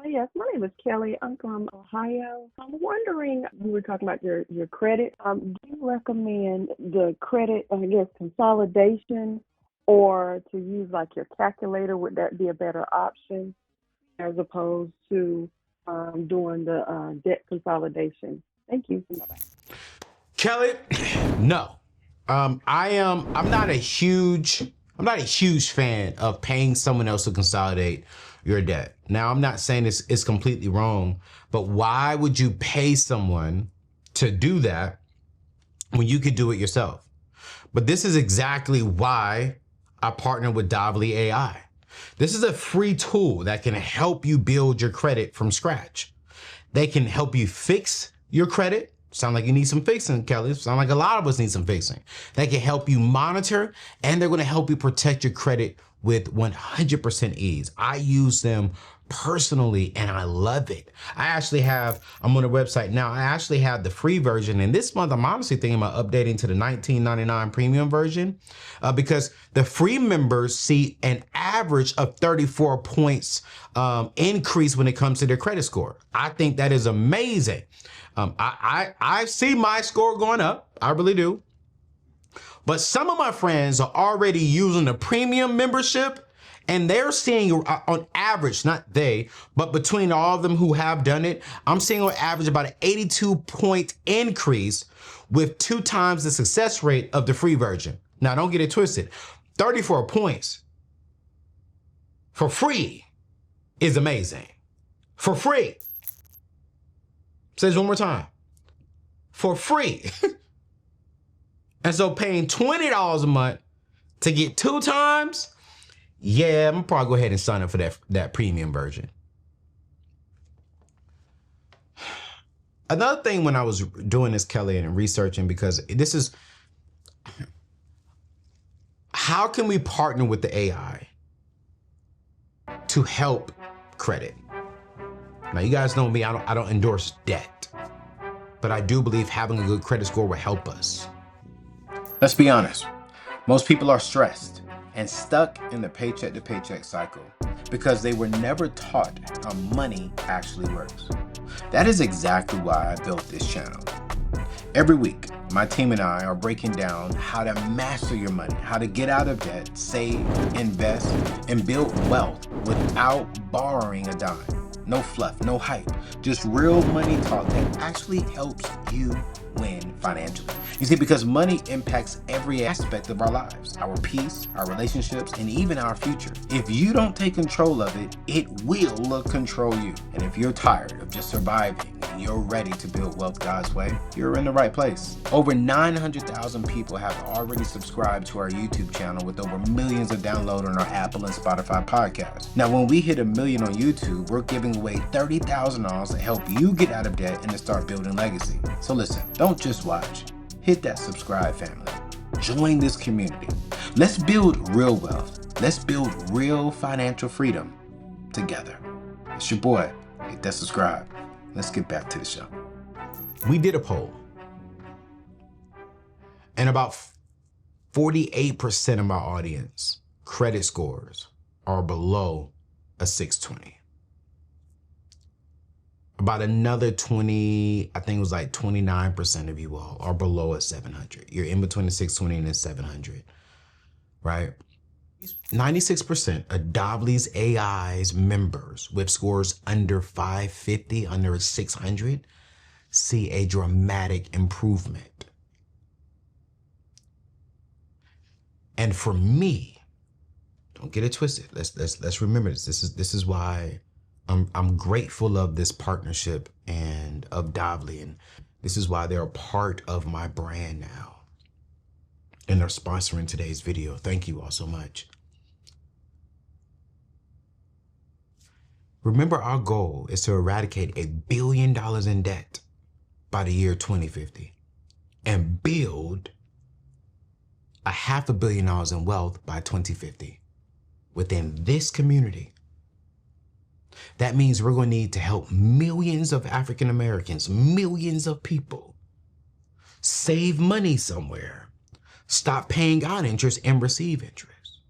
Yes, my name is Kelly. I'm from Ohio. I'm wondering, you were talking about your credit. Do you recommend the credit, I guess, consolidation or to use like your calculator? Would that be a better option as opposed to doing the debt consolidation? Thank you. Bye-bye. Kelly, no. I'm not a huge fan of paying someone else to consolidate your debt. Now, I'm not saying it's completely wrong, but why would you pay someone to do that when you could do it yourself? But this is exactly why I partner with Davi AI. This is a free tool that can help you build your credit from scratch. They can help you fix your credit. Sound like you need some fixing, Kelly. Sound like a lot of us need some fixing. They can help you monitor, and they're going to help you protect your credit with 100% ease. I use them personally and I love it. I'm on the website now. I actually have the free version, and this month I'm honestly thinking about updating to the $19.99 premium version because the free members see an average of 34 points increase when it comes to their credit score. I think that is amazing. I see my score going up. I really do. But some of my friends are already using the premium membership, and they're seeing on average, not they, but between all of them who have done it, I'm seeing on average about an 82-point increase with 2 times the success rate of the free version. Now, don't get it twisted. 34 points for free is amazing. For free. Says one more time. For free. And so paying $20 a month to get 2 times, yeah, I'm gonna probably go ahead and sign up for that premium version. Another thing when I was doing this, Kelly, and researching, because this is, how can we partner with the AI to help credit? Now, you guys know me, I don't endorse debt, but I do believe having a good credit score will help us. Let's be honest. Most people are stressed and stuck in the paycheck to paycheck cycle because they were never taught how money actually works. That is exactly why I built this channel. Every week, my team and I are breaking down how to master your money, how to get out of debt, save, invest, and build wealth without borrowing a dime. No fluff, no hype, just real money talk that actually helps you win financially. You see, because money impacts every aspect of our lives, our peace, our relationships, and even our future. If you don't take control of it, it will control you. And if you're tired of just surviving and you're ready to build wealth God's way, you're in the right place. Over 900,000 people have already subscribed to our YouTube channel with over millions of downloads on our Apple and Spotify podcasts. Now, when we hit 1 million on YouTube, we're giving away $30,000 to help you get out of debt and to start building legacy. So listen, don't just watch. Hit that subscribe, family. Join this community. Let's build real wealth. Let's build real financial freedom together. It's your boy. Hit that subscribe. Let's get back to the show. We did a poll, and about 48% of my audience credit scores are below a 620. About another 20, I think it was like 29% of you all are below a 700. You're in between the 620 and the 700, right? 96% of Davi AI's members with scores under 550, under 600, see a dramatic improvement. And for me, don't get it twisted. Let's remember this. This is why I'm grateful of this partnership and of Davi, and this is why they're a part of my brand now. And they're sponsoring today's video. Thank you all so much. Remember, our goal is to eradicate $1 billion in debt by the year 2050 and build $500 million in wealth by 2050 within this community. That means we're going to need to help millions of African Americans, millions of people save money somewhere, stop paying out interest and receive interest.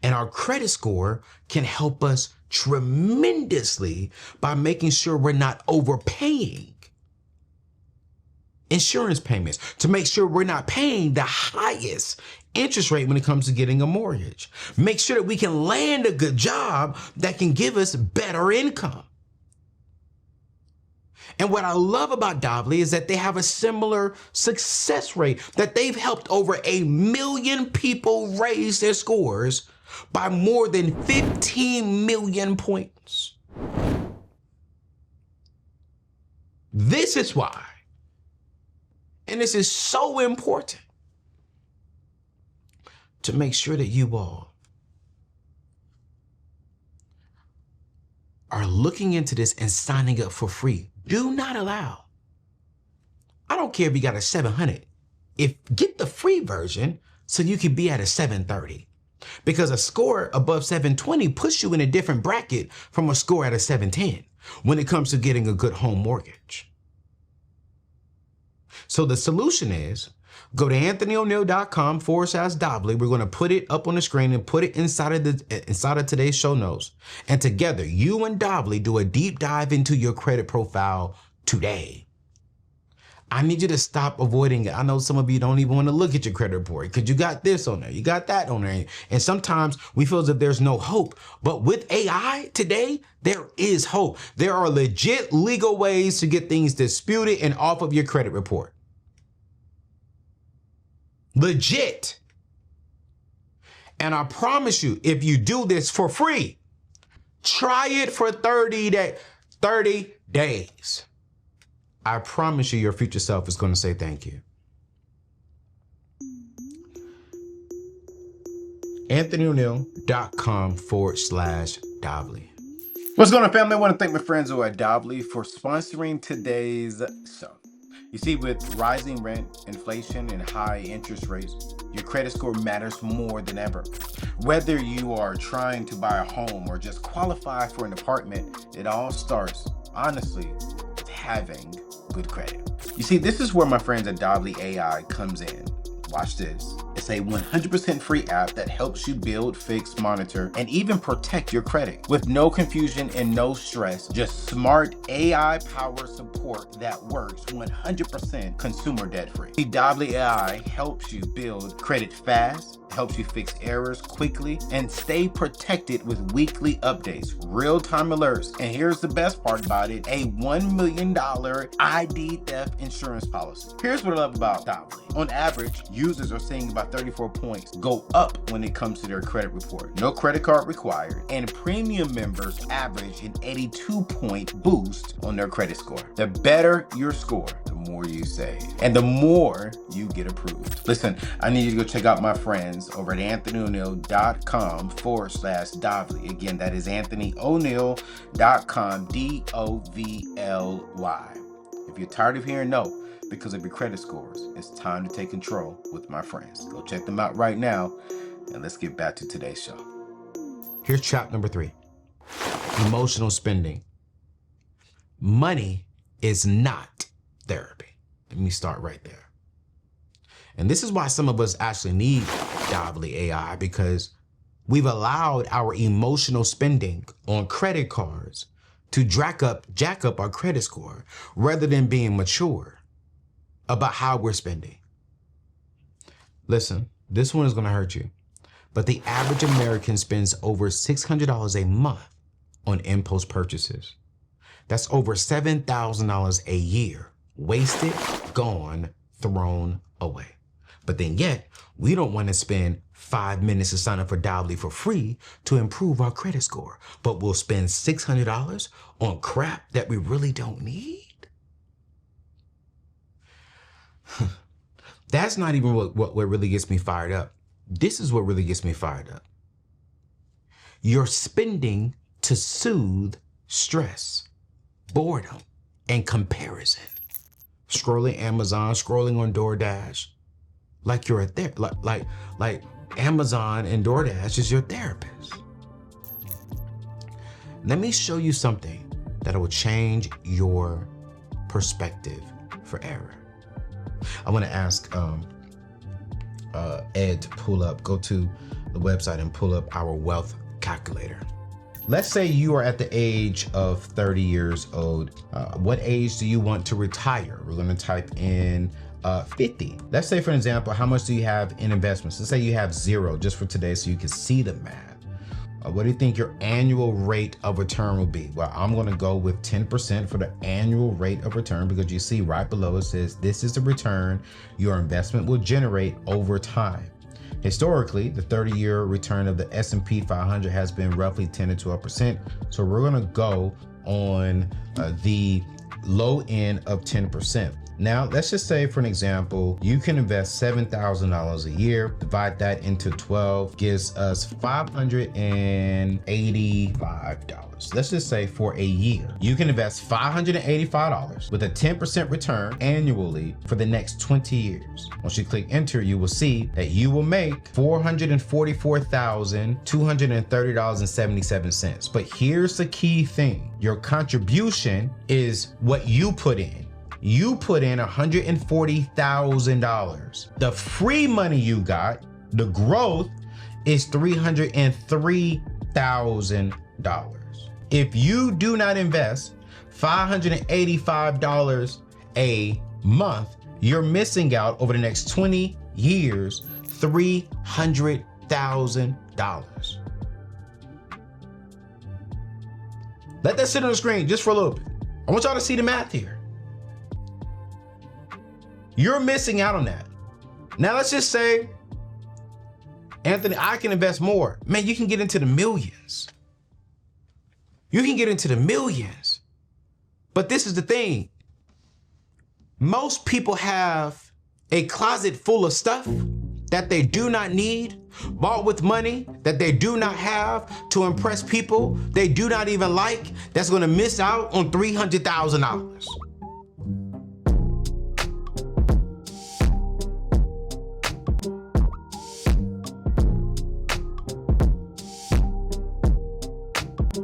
And our credit score can help us tremendously by making sure we're not overpaying insurance payments, to make sure we're not paying the highest interest rate when it comes to getting a mortgage. Make sure that we can land a good job that can give us better income. And what I love about Davi is that they have a similar success rate, that they've helped over 1 million people raise their scores by more than 15 million points. This is why, and this is so important, to make sure that you all are looking into this and signing up for free. Do not allow. I don't care if you got a 700. Get the free version so you can be at a 730. Because a score above 720 puts you in a different bracket from a score at a 710 when it comes to getting a good home mortgage. So the solution is, go to anthonyoneal.com/Davi. We're going to put it up on the screen and put it inside of today's show notes. And together, you and Davi do a deep dive into your credit profile today. I need you to stop avoiding it. I know some of you don't even want to look at your credit report because you got this on there, you got that on there. And sometimes we feel as if there's no hope. But with AI today, there is hope. There are legit legal ways to get things disputed and off of your credit report. Legit. And I promise you, if you do this for free, try it for 30 days. I promise you, your future self is going to say thank you. AnthonyONeal.com/Davi. What's going on, family? I want to thank my friends over at Davi for sponsoring today's show. You see, with rising rent, inflation, and high interest rates, your credit score matters more than ever. Whether you are trying to buy a home or just qualify for an apartment, it all starts, honestly, with having good credit. You see, this is where my friends at Davi AI comes in. Watch this. It's a 100% free app that helps you build, fix, monitor, and even protect your credit with no confusion and no stress. Just smart AI-powered support that works 100% consumer debt-free. Davi AI helps you build credit fast, helps you fix errors quickly, and stay protected with weekly updates, real-time alerts, and here's the best part about it, a $1 million ID theft insurance policy. Here's what I love about Davi. On average, users are seeing about 34 points go up when it comes to their credit report. No credit card required, and premium members average an 82-point boost on their credit score. The better your score, the more you save, and the more you get approved. Listen, I need you to go check out my friends over at AnthonyONeal.com/Davi. Again, that is AnthonyONeal.com, DOVLY. If you're tired of hearing no because of your credit scores, it's time to take control with my friends. Go check them out right now, and let's get back to today's show. Here's trap number 3, emotional spending. Money is not therapy. Let me start right there. And this is why some of us actually need Davi AI, because we've allowed our emotional spending on credit cards to jack up our credit score rather than being mature about how we're spending. Listen, this one is going to hurt you, but the average American spends over $600 a month on impulse purchases. That's over $7,000 a year, wasted, gone, thrown away. But then yet, we don't want to spend 5 minutes to sign up for Davi for free to improve our credit score, but we'll spend $600 on crap that we really don't need. That's not even what really gets me fired up. This is what really gets me fired up. You're spending to soothe stress, boredom, and comparison. Scrolling Amazon, scrolling on DoorDash, like you're like Amazon and DoorDash is your therapist. Let me show you something that will change your perspective forever. I want to ask Ed to pull up, go to the website and pull up our wealth calculator. Let's say you are at the age of 30 years old. What age do you want to retire? We're gonna type in 50. Let's say, for example, how much do you have in investments? Let's say you have 0 just for today so you can see the math. What do you think your annual rate of return will be? Well, I'm gonna go with 10% for the annual rate of return because you see right below it says this is the return your investment will generate over time. Historically, the 30-year return of the S&P 500 has been roughly 10 to 12%. So we're gonna go on the low end of 10%. Now, let's just say, for an example, you can invest $7,000 a year, divide that into 12, gives us $585. Let's just say for a year, you can invest $585 with a 10% return annually for the next 20 years. Once you click enter, you will see that you will make $444,230.77. But here's the key thing. Your contribution is what you put in. You put in $140,000. The free money you got, the growth, is $303,000. If you do not invest $585 a month, you're missing out over the next 20 years, $300,000. Let that sit on the screen just for a little bit. I want y'all to see the math here. You're missing out on that. Now let's just say, Anthony, I can invest more. Man, you can get into the millions. You can get into the millions. But this is the thing. Most people have a closet full of stuff that they do not need, bought with money that they do not have to impress people they do not even like, that's gonna miss out on $300,000.